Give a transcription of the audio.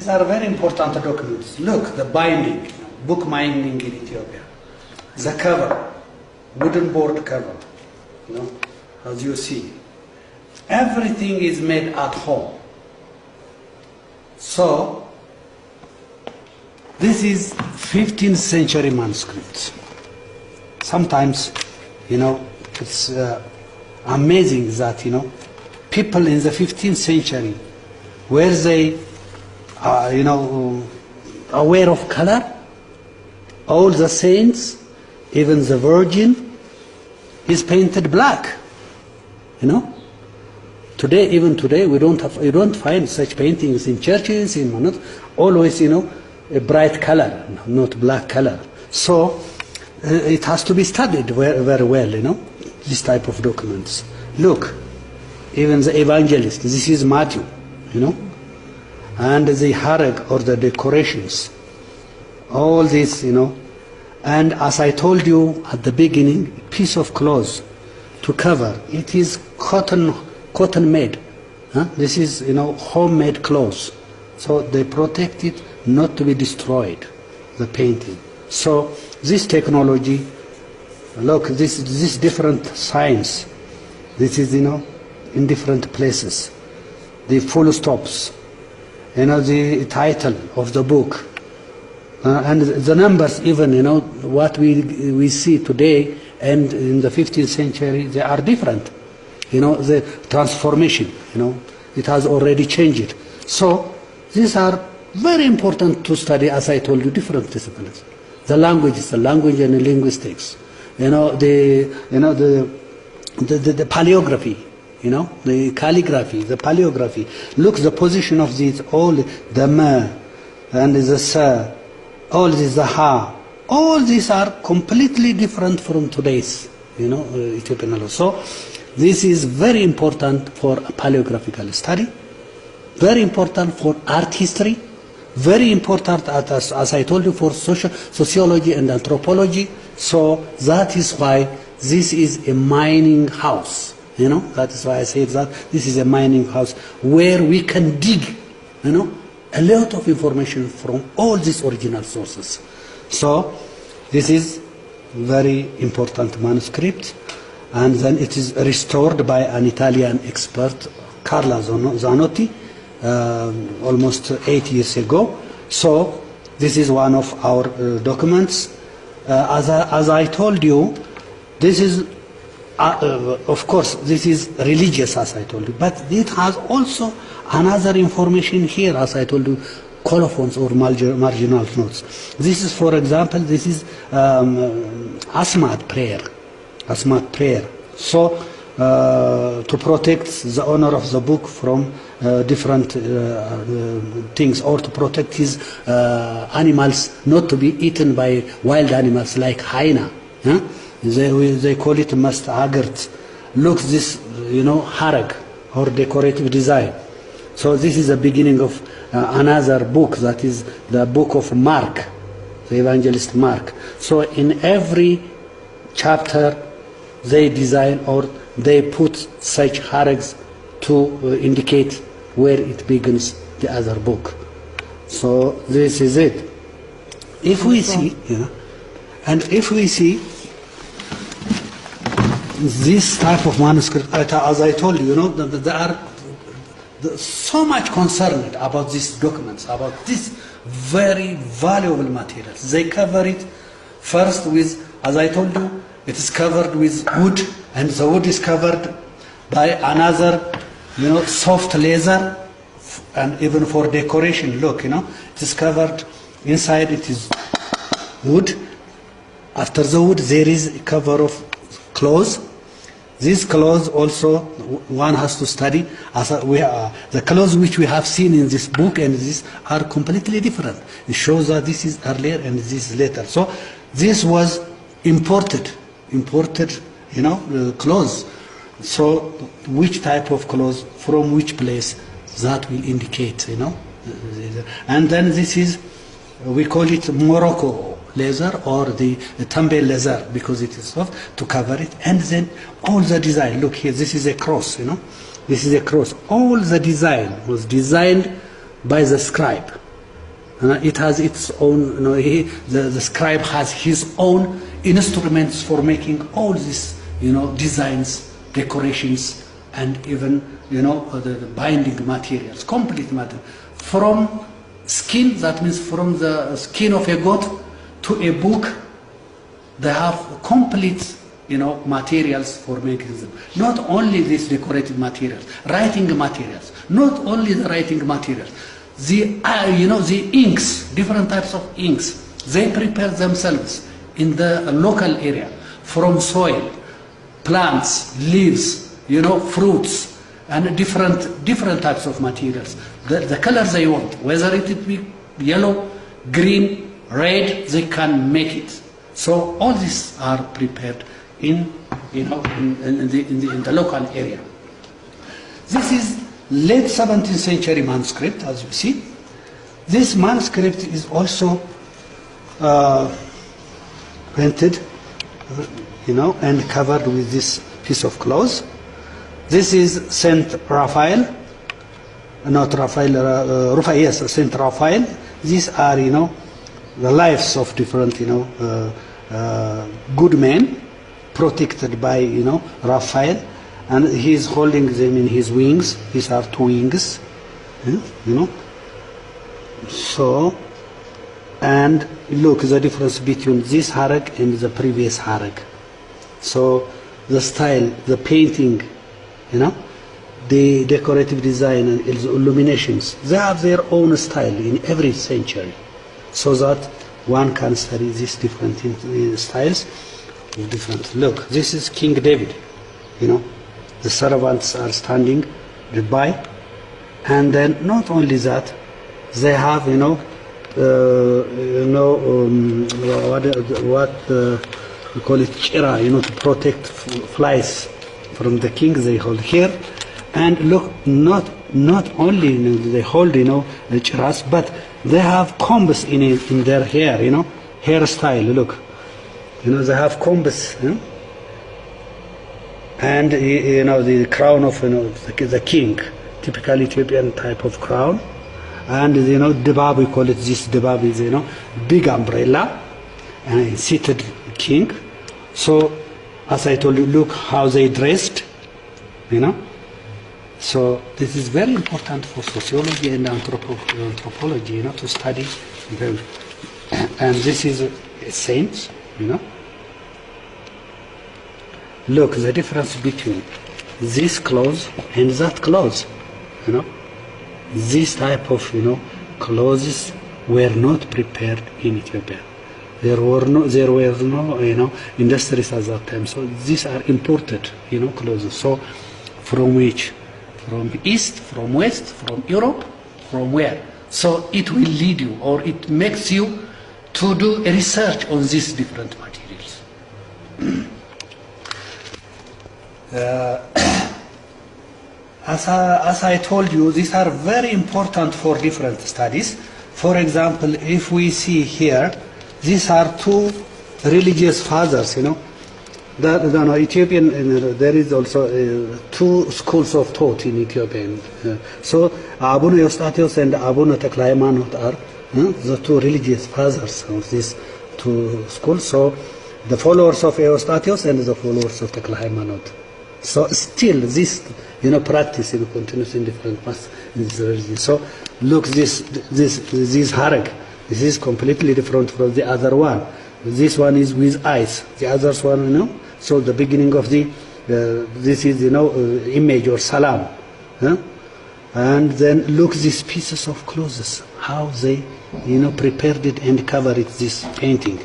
these are very important documents. Look, the binding, book binding in Ethiopia. The cover, wooden board cover, as you see. Everything is made at home. So, this is 15th century manuscripts. Sometimes, it's amazing that, people in the 15th century, were they, aware of color? All the saints, even the Virgin, is painted black. Today, even today, you don't find such paintings in churches. Always, a bright color, not black color. So it has to be studied very, very well. This type of documents. Look, even the evangelist. This is Matthew, and the harag or the decorations. All this, and as I told you at the beginning, piece of cloth to cover. It is cotton made. This is, homemade clothes. So they protect it not to be destroyed, the painting. So this technology, look, this different science. This is, in different places. The full stops, the title of the book. And the numbers even, what we see today and in the 15th century, they are different. The transformation, it has already changed. So these are very important to study, as I told you, different disciplines. The language and linguistics. The paleography, the calligraphy, the paleography. Look, the position of these, all the ma and the sa, all this, the ha, all these are completely different from today's, Ethiopian law. So this is very important for paleographical study, very important for art history, very important, as I told you, for sociology and anthropology. So that is why this is a mining house. That is why I say that this is a mining house where we can dig, a lot of information from all these original sources. So this is very important manuscript, and then it is restored by an Italian expert, Carla Zanotti, almost 8 years ago. So this is one of our documents. As I told you, this is, of course, this is religious, as I told you, but it has also another information here, as I told you, colophons or marginal notes. This is, for example, this is Asmat prayer. So to protect the owner of the book from different things, or to protect his animals not to be eaten by wild animals like hyena. They call it mastagert. Look, this, harag or decorative design. So this is the beginning of another book, that is the book of Mark, the evangelist Mark. So in every chapter they design or they put such harags to indicate where it begins the other book. So this is it. If we see, and if we see this type of manuscript, as I told you, there are so much concerned about these documents, about this very valuable materials. They cover it first with, as I told you, it is covered with wood, and the wood is covered by another, soft leather, and even for decoration. Look, it is covered inside. It is wood. After the wood, there is a cover of cloth. These clothes also one has to study. The clothes which we have seen in this book and this are completely different. It shows that this is earlier and this is later. So this was imported, clothes. So which type of clothes from which place, that will indicate, And then this is, we call it Morocco leather or the Tambe leather, because it is soft, to cover it. And then all the design, look here, this is a cross, This is a cross. All the design was designed by the scribe. It has its own, the scribe has his own instruments for making all these, designs, decorations, and even, the binding materials, complete material. From skin, that means from the skin of a goat to a book, they have complete, materials for making them. Not only these decorative materials, writing materials, not only the writing materials. The, the inks, different types of inks, they prepare themselves in the local area from soil, plants, leaves, fruits, and different types of materials. The colors they want, whether it be yellow, green, red, they can make it. So all these are prepared in the local area. This is late 17th century manuscript, as you see. This manuscript is also printed, and covered with this piece of cloth. This is Saint Raphael, not Raphael, Raphael, yes, Saint Raphael. These are, the lives of different, good men, protected by, Raphael. And he is holding them in his wings. These are two wings, So, and look the difference between this harag and the previous harag. So, the style, the painting, the decorative design and the illuminations, they have their own style in every century, so that one can study these different styles. Different. Look, this is King David, The servants are standing by, and then not only that, they have, what we call it, chira, to protect flies from the king. They hold here, and look, not only they hold, the chiras, but they have combs in their hair, hairstyle. Look, they have combs. And the crown of the king, typical Ethiopian type of crown, and debab, we call it, this debab is big umbrella, and a seated king. So as I told you, look how they dressed, So this is very important for sociology and anthropology, to study them. And this is a saint, Look, the difference between this clothes and that clothes, This type of, clothes were not prepared in Ethiopia. There were no, industries at that time. So these are imported, clothes. So from which? From East, from West, from Europe, from where? So it will lead you, or it makes you to do a research on these different materials. As I told you, these are very important for different studies. For example, if we see here, these are two religious fathers, Ethiopian, there is also two schools of thought in Ethiopia. So Abuna Eustathios and Abuna Tekle Haymanot are the two religious fathers of these two schools. So the followers of Eustathios and the followers of Tekle Haymanot. So still this practice continues in different parts in this religion. So look, this harag, this is completely different from the other one. This one is with eyes. The other one, so the beginning of the this is image or salam, and then look these pieces of clothes, how they prepared it and covered it, this painting.